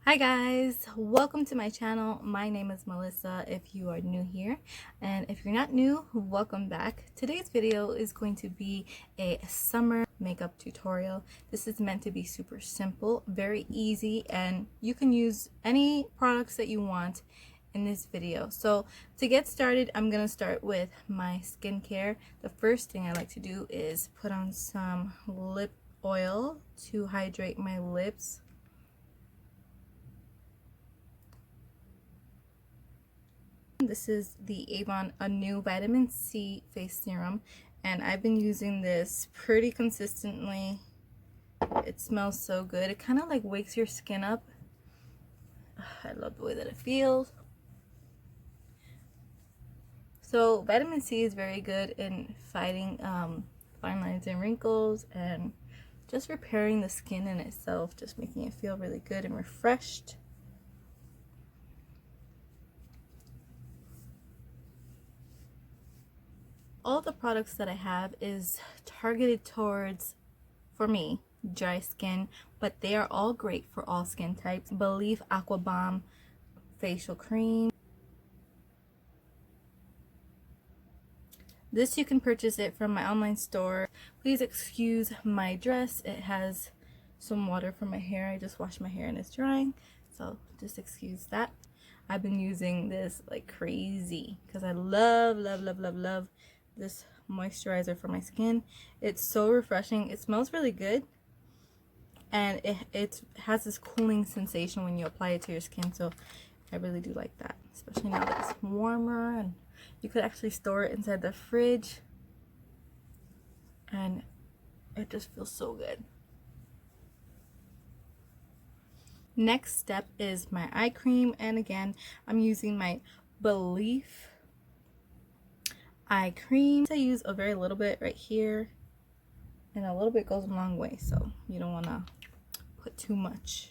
Hi guys, welcome to my channel. My name is Melissa if you are new here, and if you're not new, welcome back. Today's video is going to be a summer makeup tutorial. This is meant to be super simple, very easy, and you can use any products that you want in this video. So to get started, I'm gonna start with my skincare. The first thing I like to do is put on some lip oil to hydrate my lips. This is the Avon A New Vitamin C Face Serum, and I've been using this pretty consistently. It smells so good. It kind of like wakes your skin up. I love the way that it feels. So vitamin C is very good in fighting fine lines and wrinkles and just repairing the skin in itself, just making it feel really good and refreshed. All the products that I have is targeted towards, for me, dry skin, but they are all great for all skin types. Believe Aqua Bomb facial cream. This you can purchase it from my online store. Please excuse my dress. It has some water from my hair. I just washed my hair and it's drying, so just excuse that. I've been using this like crazy because I love this moisturizer for my skin. It's so refreshing. It smells really good, and it has this cooling sensation when you apply it to your skin, so I really do like that, especially now that it's warmer and you could actually store it inside the fridge, and it just feels so good. Next step is my eye cream, and again I'm using my Belief eye cream. I use a very little bit right here, and a little bit goes a long way, so you don't want to put too much.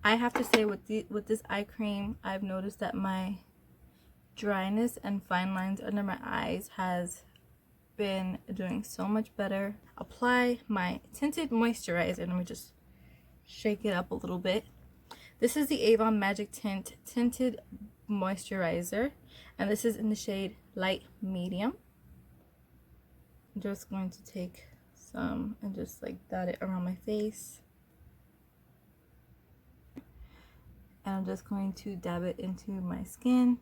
I have to say with this eye cream, I've noticed that my dryness and fine lines under my eyes has been doing so much better. Apply my tinted moisturizer. Let me just shake it up a little bit. This is the Avon Magic Tint Tinted Moisturizer, and this is in the shade Light Medium. I'm just going to take some and just like dot it around my face. And I'm just going to dab it into my skin.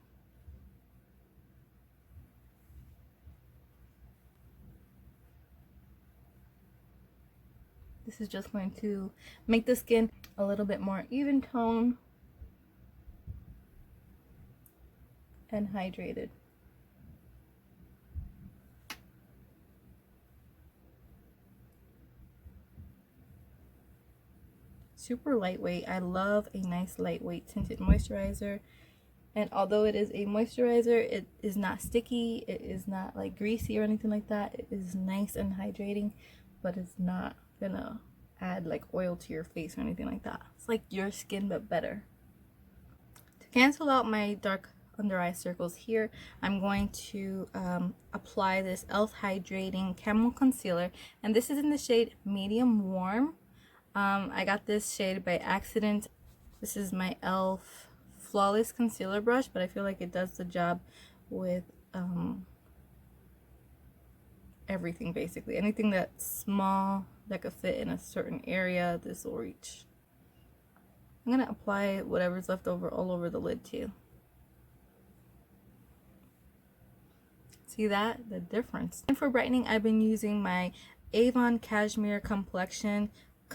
This is just going to make the skin a little bit more even tone and hydrated. Super lightweight. I love a nice lightweight tinted moisturizer, and although it is a moisturizer, it is not sticky, it is not like greasy or anything like that. It is nice and hydrating, but it's not gonna add like oil to your face or anything like that. It's like your skin but better. To cancel out my dark under eye circles here, I'm going to apply this e.l.f. hydrating camel concealer, and this is in the shade medium warm. I got this shade by accident. This is my e.l.f. flawless concealer brush, but I feel like it does the job with everything, basically. Anything that's small that could fit in a certain area, this will reach. I'm gonna apply whatever's left over all over the lid too. See that? The difference. And for brightening, I've been using my Avon Cashmere Complexion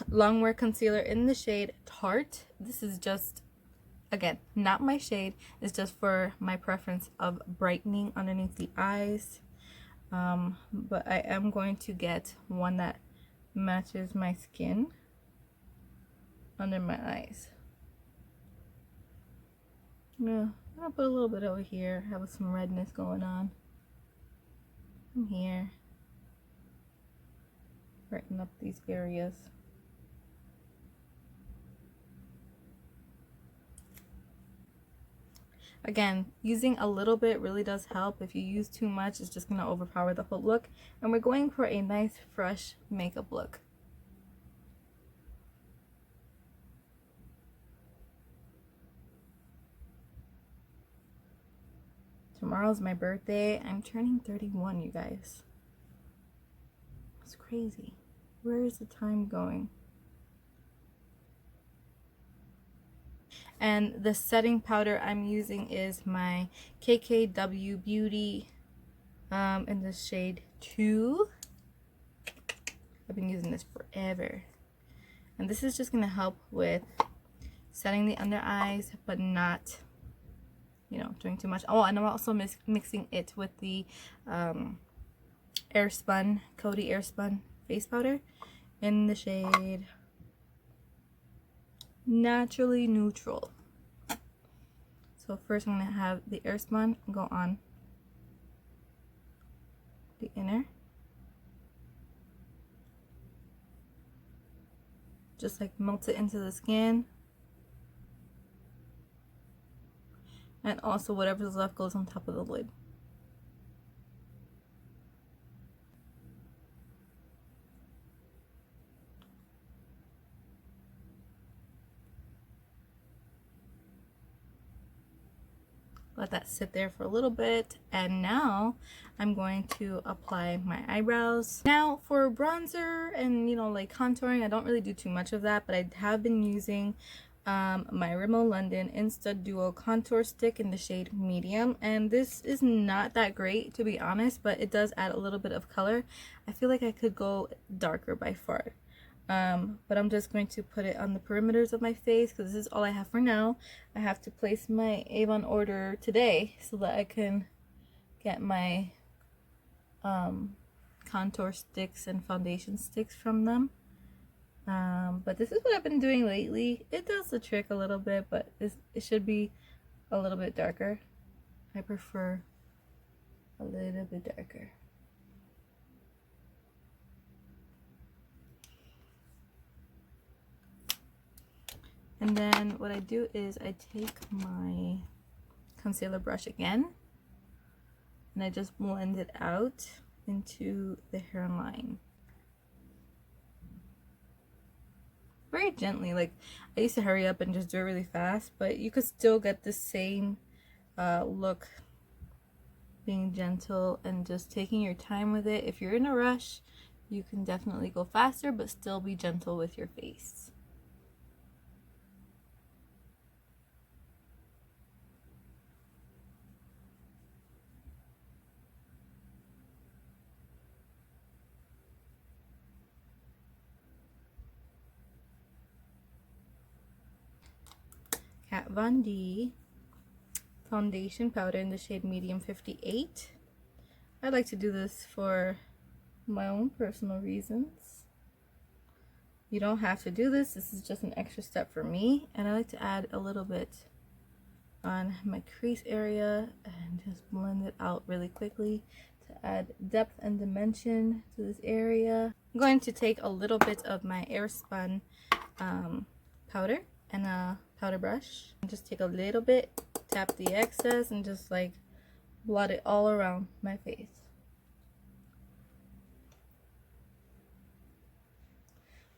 Longwear Concealer in the shade Tart. This is just, again, not my shade. It's just for my preference of brightening underneath the eyes. But I am going to get one that matches my skin under my eyes. Yeah, I'll put a little bit over here. Have some redness going on. From here. Brighten up these areas. Again, using a little bit really does help. If you use too much, it's just going to overpower the whole look. And we're going for a nice, fresh makeup look. Tomorrow's my birthday. I'm turning 31, you guys. It's crazy. Where is the time going? And the setting powder I'm using is my KKW Beauty in the shade 2. I've been using this forever. And this is just going to help with setting the under eyes, but not, you know, doing too much. Oh, and I'm also mixing it with the Coty Airspun face powder in the shade Naturally Neutral. So first I'm going to have the Airspun go on the inner. Just like melt it into the skin. And also whatever's left goes on top of the lid. Let that sit there for a little bit, and now I'm going to apply my eyebrows. Now for bronzer and, you know, like contouring, I don't really do too much of that, but I have been using my Rimmel London Insta Duo contour stick in the shade medium, and this is not that great, to be honest, but it does add a little bit of color. I feel like I could go darker by far. But I'm just going to put it on the perimeters of my face because this is all I have for now. I have to place my Avon order today so that I can get my contour sticks and foundation sticks from them. But this is what I've been doing lately. It does the trick a little bit, but it should be a little bit darker. I prefer a little bit darker. And then what I do is I take my concealer brush again and I just blend it out into the hairline. Very gently. Like, I used to hurry up and just do it really fast, but you could still get the same look being gentle and just taking your time with it. If you're in a rush, you can definitely go faster, but still be gentle with your face. Kat Von D foundation powder in the shade medium 58. I like to do this for my own personal reasons. You don't have to do this. This is just an extra step for me, and I like to add a little bit on my crease area and just blend it out really quickly to add depth and dimension to this area. I'm going to take a little bit of my Airspun powder and a powder brush and just take a little bit, tap the excess, and just like blot it all around my face.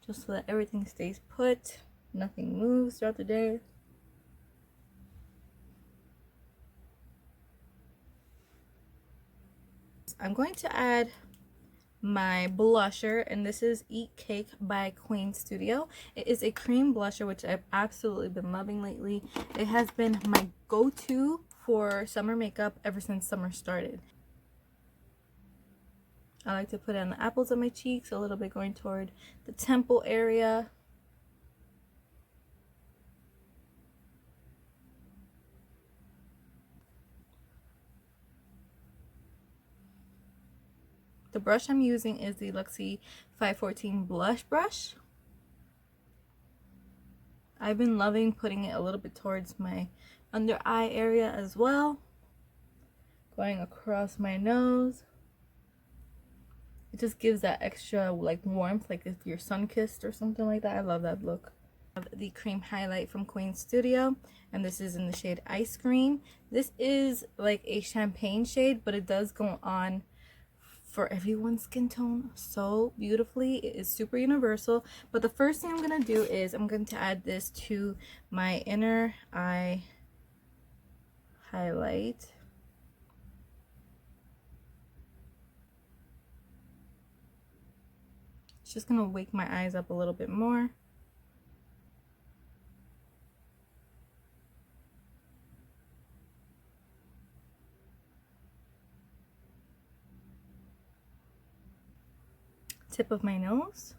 Just so that everything stays put, nothing moves throughout the day. I'm going to add my blusher, and this is Eat Cake by Queen Studio. It is a cream blusher, which I've absolutely been loving lately. It has been my go-to for summer makeup ever since summer started. I like to put it on the apples of my cheeks, a little bit going toward the temple area. The brush I'm using is the Luxie 514 blush brush. I've been loving putting it a little bit towards my under eye area as well, going across my nose. It just gives that extra like warmth, like if you're sun-kissed or something like that. I love that look. I have the cream highlight from Queen Studio, and this is in the shade Ice Cream. This is like a champagne shade, but it does go on for everyone's skin tone so beautifully. It is super universal. But the first thing I'm going to do is I'm going to add this to my inner eye highlight. It's just gonna wake my eyes up a little bit more. Tip of my nose.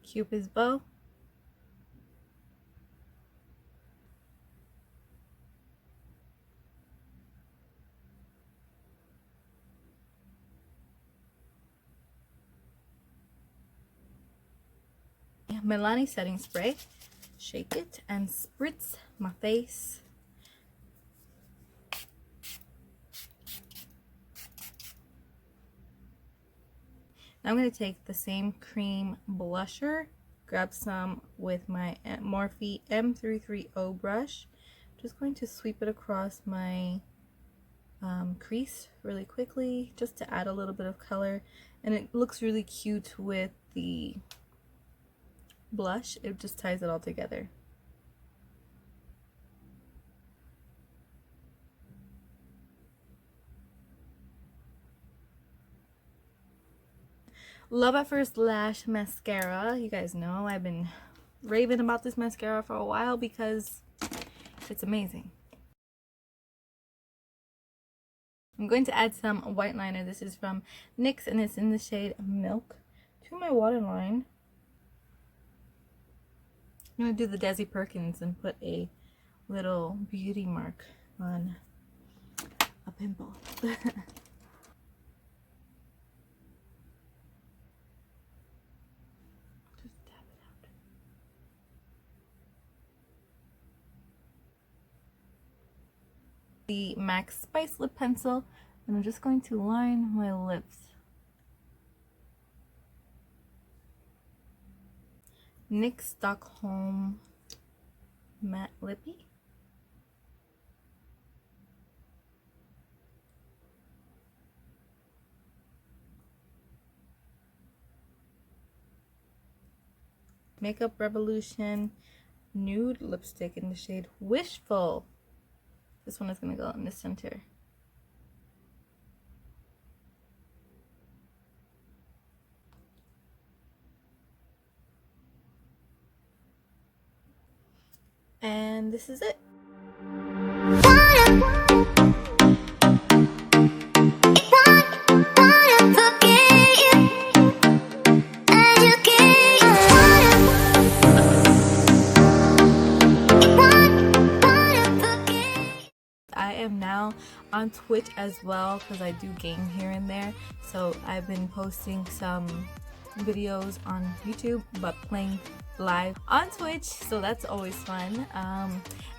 Cupid's bow. Milani setting spray. Shake it and spritz my face. Now I'm going to take the same cream blusher, grab some with my Morphe M330 brush. Just going to sweep it across my crease really quickly just to add a little bit of color, and it looks really cute with the blush. It just ties it all together. Love at First Lash mascara. You guys know I've been raving about this mascara for a while because it's amazing. I'm going to add some white liner. This is from NYX and it's in the shade Milk to my waterline. I'm going to do the Desi Perkins and put a little beauty mark on a pimple. The MAC Spice lip pencil, and I'm just going to line my lips. NYX Stockholm Matte Lippy. Makeup Revolution nude lipstick in the shade Wishful. This one is going to go in the center. And this is it. I am now on Twitch as well because I do game here and there. So I've been posting some videos on YouTube but playing live on Twitch, so that's always fun.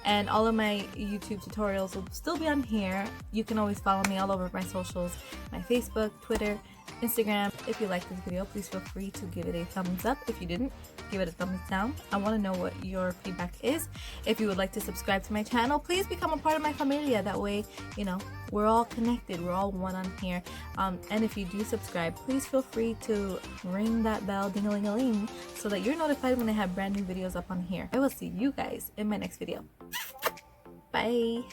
And all of my YouTube tutorials will still be on here. You can always follow me all over my socials, my Facebook, Twitter, Instagram. If you like this video, please feel free to give it a thumbs up. If you didn't, give it a thumbs down. I want to know what your feedback is. If you would like to subscribe to my channel, please become a part of my familia. That way, you know, we're all connected, we're all one on here. And if you do subscribe, please feel free to ring that bell, ding-a-ling-a-ling, so that you're notified when I have brand new videos up on here. I will see you guys in my next video. Bye.